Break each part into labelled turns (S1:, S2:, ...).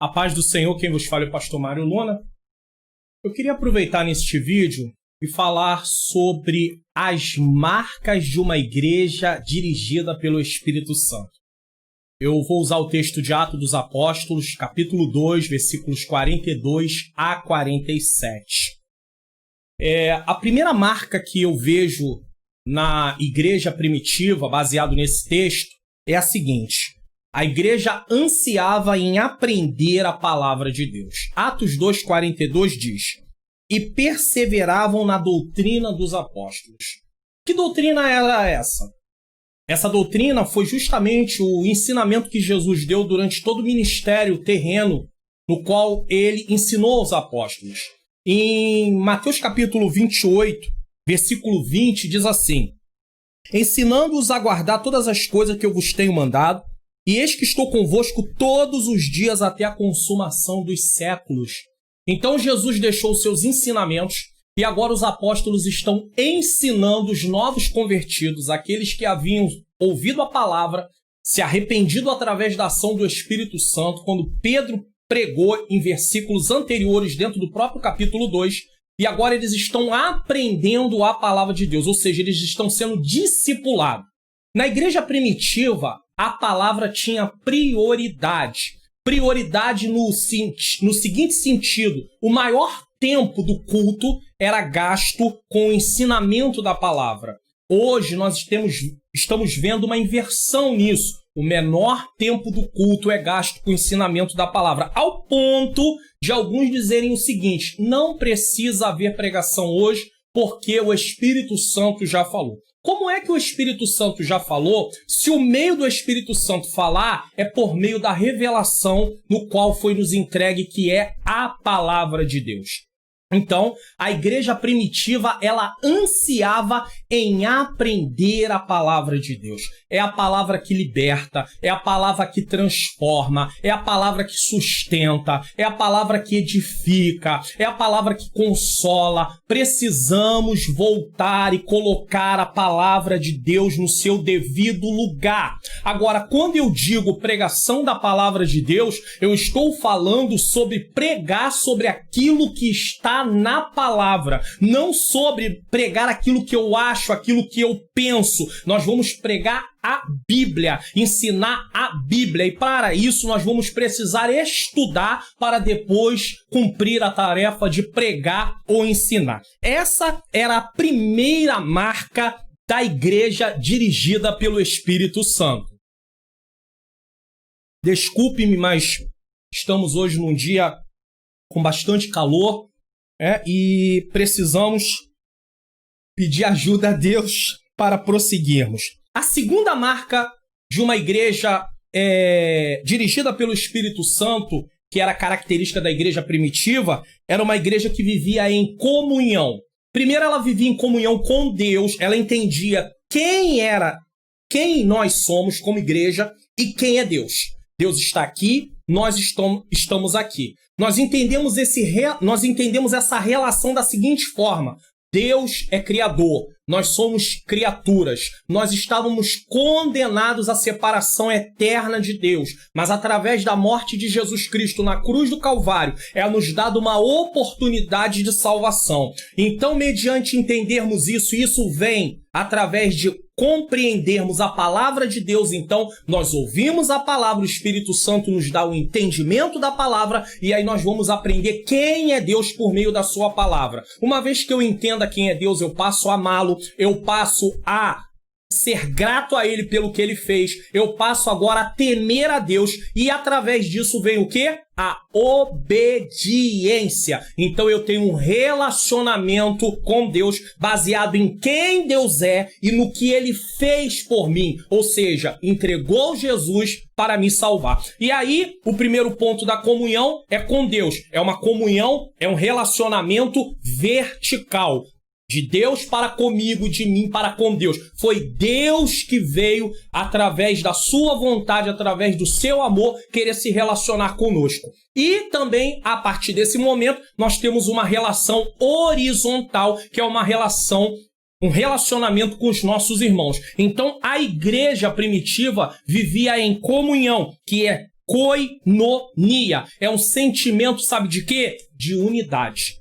S1: A paz do Senhor, quem vos fala é o pastor Mário Luna. Eu queria aproveitar neste vídeo e falar sobre as marcas de uma igreja dirigida pelo Espírito Santo. Eu vou usar o texto de Atos dos Apóstolos, capítulo 2, versículos 42 a 47. A primeira marca que eu vejo na igreja primitiva, baseado nesse texto, é a seguinte: a igreja ansiava em aprender a palavra de Deus. Atos 2,42 diz: e perseveravam na doutrina dos apóstolos. Que doutrina era essa? Essa doutrina foi justamente o ensinamento que Jesus deu durante todo o ministério terreno, no qual ele ensinou aos apóstolos. Em Mateus capítulo 28, versículo 20, diz assim: ensinando-os a guardar todas as coisas que eu vos tenho mandado, e eis que estou convosco todos os dias até a consumação dos séculos. Então Jesus deixou os seus ensinamentos e agora os apóstolos estão ensinando os novos convertidos, aqueles que haviam ouvido a palavra, se arrependido através da ação do Espírito Santo, quando Pedro pregou em versículos anteriores dentro do próprio capítulo 2, e agora eles estão aprendendo a palavra de Deus, ou seja, eles estão sendo discipulados. Na igreja primitiva, a palavra tinha prioridade. Prioridade no seguinte sentido: o maior tempo do culto era gasto com o ensinamento da palavra. Hoje nós estamos vendo uma inversão nisso. O menor tempo do culto é gasto com o ensinamento da palavra, ao ponto de alguns dizerem o seguinte: não precisa haver pregação hoje porque o Espírito Santo já falou. Como é que o Espírito Santo já falou, se o meio do Espírito Santo falar é por meio da revelação no qual foi nos entregue, que é a palavra de Deus? Então, a igreja primitiva, ela ansiava em aprender a palavra de Deus. É a palavra que liberta, é a palavra que transforma, é a palavra que sustenta, é a palavra que edifica, é a palavra que consola. Precisamos voltar e colocar a palavra de Deus no seu devido lugar. Agora, quando eu digo pregação da palavra de Deus, eu estou falando sobre pregar sobre aquilo que está na palavra, não sobre pregar aquilo que eu acho, aquilo que eu penso. Nós vamos pregar a Bíblia, ensinar a Bíblia, e para isso nós vamos precisar estudar para depois cumprir a tarefa de pregar ou ensinar. Essa era a primeira marca da igreja dirigida pelo Espírito Santo. Desculpe-me, mas estamos hoje num dia com bastante calor, e precisamos pedir ajuda a Deus para prosseguirmos. A segunda marca de uma igreja dirigida pelo Espírito Santo, que era característica da igreja primitiva, era uma igreja que vivia em comunhão. Primeiro, ela vivia em comunhão com Deus, ela entendia quem nós somos como igreja e quem é Deus. Deus está aqui, nós estamos aqui. Nós entendemos essa relação da seguinte forma: Deus é criador, nós somos criaturas, nós estávamos condenados à separação eterna de Deus, mas através da morte de Jesus Cristo na cruz do Calvário, é nos dada uma oportunidade de salvação. Então, mediante entendermos isso vem através de compreendermos a palavra de Deus. Então, nós ouvimos a palavra, o Espírito Santo nos dá o entendimento da palavra, e aí nós vamos aprender quem é Deus por meio da sua palavra. Uma vez que eu entenda quem é Deus, eu passo a amá-lo, eu passo a ser grato a Ele pelo que Ele fez, eu passo agora a temer a Deus, e através disso vem o quê? A obediência. Então eu tenho um relacionamento com Deus baseado em quem Deus é e no que Ele fez por mim, ou seja, entregou Jesus para me salvar. E aí, o primeiro ponto da comunhão é com Deus. É uma comunhão, é um relacionamento vertical. De Deus para comigo, de mim para com Deus. Foi Deus que veio, através da sua vontade, através do seu amor, querer se relacionar conosco. E também, a partir desse momento, nós temos uma relação horizontal, que é uma relação, um relacionamento com os nossos irmãos. Então, a igreja primitiva vivia em comunhão, que é koinonia. É um sentimento, sabe de quê? De unidade.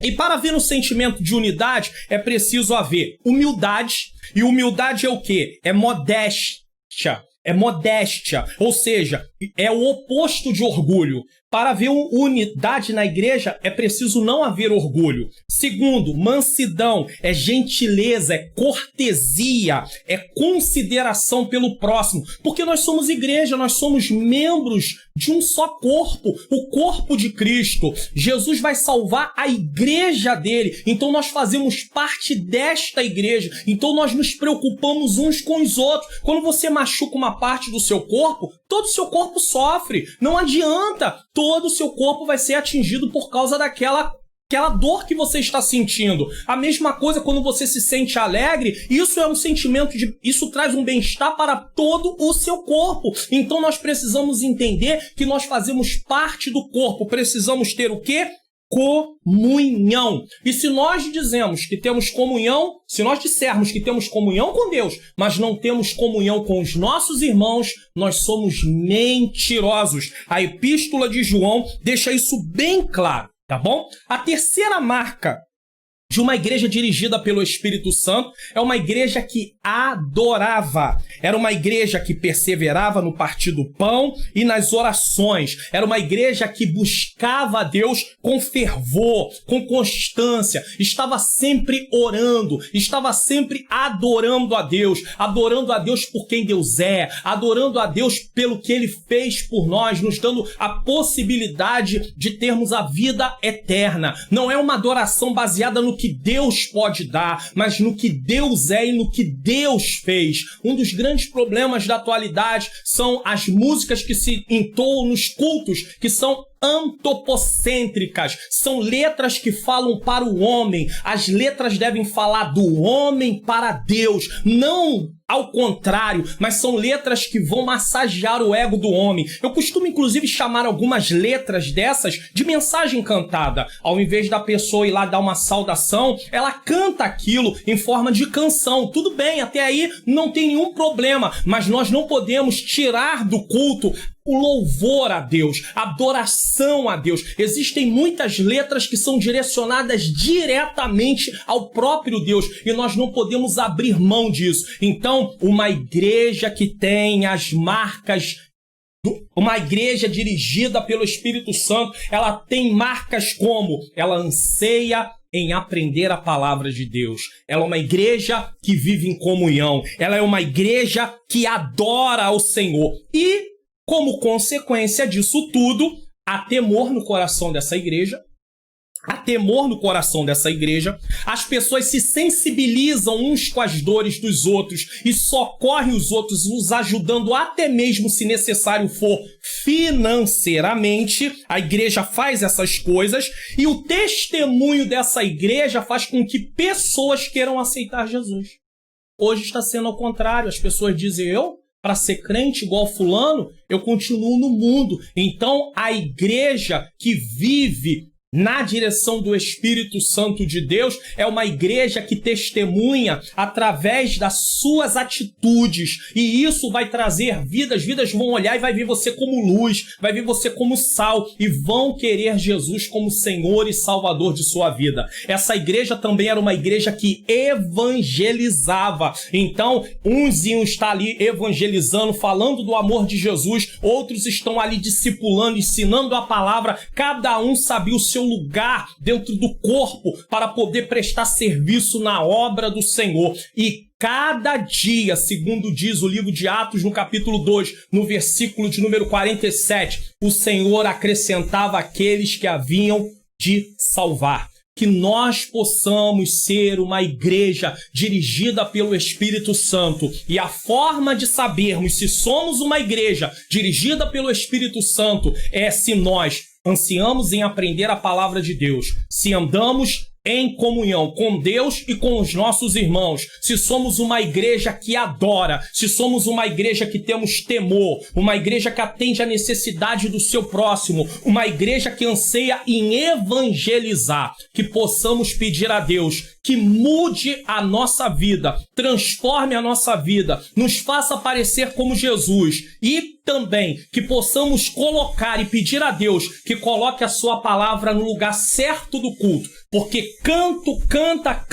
S1: E para haver um sentimento de unidade, é preciso haver humildade. E humildade é o quê? É modéstia. É modéstia. Ou seja, é o oposto de orgulho. Para haver unidade na igreja, é preciso não haver orgulho. Segundo, mansidão, é gentileza, é cortesia, é consideração pelo próximo. Porque nós somos igreja, nós somos membros de um só corpo, o corpo de Cristo. Jesus vai salvar a igreja dele. Então nós fazemos parte desta igreja. Então nós nos preocupamos uns com os outros. Quando você machuca uma parte do seu corpo, todo o seu corpo sofre. Não adianta. Todo o seu corpo vai ser atingido por causa daquela dor que você está sentindo. A mesma coisa quando você se sente alegre, isso é um sentimento isso traz um bem-estar para todo o seu corpo. Então nós precisamos entender que nós fazemos parte do corpo. Precisamos ter o quê? Comunhão. E se nós dizemos que temos comunhão, se nós dissermos que temos comunhão com Deus, mas não temos comunhão com os nossos irmãos, nós somos mentirosos. A epístola de João deixa isso bem claro, tá bom? A terceira marca de uma igreja dirigida pelo Espírito Santo é uma igreja que adorava. Era uma igreja que perseverava no partir do pão e nas orações. Era uma igreja que buscava a Deus com fervor, com constância. Estava sempre orando, estava sempre adorando a Deus por quem Deus é, adorando a Deus pelo que Ele fez por nós, nos dando a possibilidade de termos a vida eterna. Não é uma adoração baseada no que Deus pode dar, mas no que Deus é e no que Deus fez. Um dos grandes problemas da atualidade são as músicas que se entoam nos cultos, que são antropocêntricas, são letras que falam para o homem. As letras devem falar do homem para Deus, não ao contrário, mas são letras que vão massagear o ego do homem. Eu costumo inclusive chamar algumas letras dessas de mensagem cantada. Ao invés da pessoa ir lá dar uma saudação, ela canta aquilo em forma de canção. Tudo bem, até aí não tem nenhum problema, mas nós não podemos tirar do culto o louvor a Deus, a adoração a Deus. Existem muitas letras que são direcionadas diretamente ao próprio Deus e nós não podemos abrir mão disso. Então, uma igreja que tem as marcas, uma igreja dirigida pelo Espírito Santo, ela tem marcas como? Ela anseia em aprender a palavra de Deus. Ela é uma igreja que vive em comunhão. Ela é uma igreja que adora ao Senhor. E como consequência disso tudo, há temor no coração dessa igreja. Há temor no coração dessa igreja. As pessoas se sensibilizam uns com as dores dos outros e socorrem os outros, os ajudando até mesmo, se necessário for, financeiramente. A igreja faz essas coisas e o testemunho dessa igreja faz com que pessoas queiram aceitar Jesus. Hoje está sendo ao contrário. As pessoas dizem, para ser crente igual fulano, eu continuo no mundo. Então, a igreja que vive na direção do Espírito Santo de Deus é uma igreja que testemunha através das suas atitudes. E isso vai trazer vidas. Vidas vão olhar e vai ver você como luz, vai ver você como sal e vão querer Jesus como Senhor e Salvador de sua vida. Essa igreja também era uma igreja que evangelizava. Então, uns iam estar ali evangelizando, falando do amor de Jesus, outros estão ali discipulando, ensinando a palavra. Cada um sabia o seu lugar dentro do corpo para poder prestar serviço na obra do Senhor. E cada dia, segundo diz o livro de Atos, no capítulo 2, no versículo de número 47, o Senhor acrescentava aqueles que haviam de salvar. Que nós possamos ser uma igreja dirigida pelo Espírito Santo. E a forma de sabermos se somos uma igreja dirigida pelo Espírito Santo é se nós ansiamos em aprender a palavra de Deus, se andamos em comunhão com Deus e com os nossos irmãos, se somos uma igreja que adora, se somos uma igreja que temos temor, uma igreja que atende à necessidade do seu próximo, uma igreja que anseia em evangelizar, que possamos pedir a Deus que mude a nossa vida, transforme a nossa vida, nos faça parecer como Jesus e também que possamos colocar e pedir a Deus que coloque a sua palavra no lugar certo do culto, porque canta.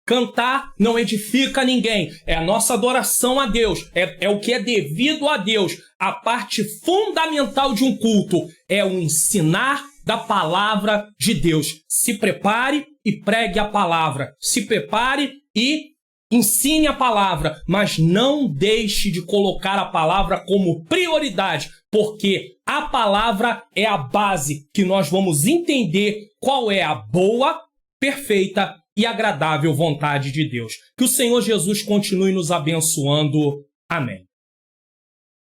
S1: Cantar não edifica ninguém, é a nossa adoração a Deus, é o que é devido a Deus. A parte fundamental de um culto é o ensinar da palavra de Deus. Se prepare e pregue a palavra, se prepare e ensine a palavra, mas não deixe de colocar a palavra como prioridade, porque a palavra é a base que nós vamos entender qual é a boa, perfeita e agradável vontade de Deus. Que o Senhor Jesus continue nos abençoando. Amém.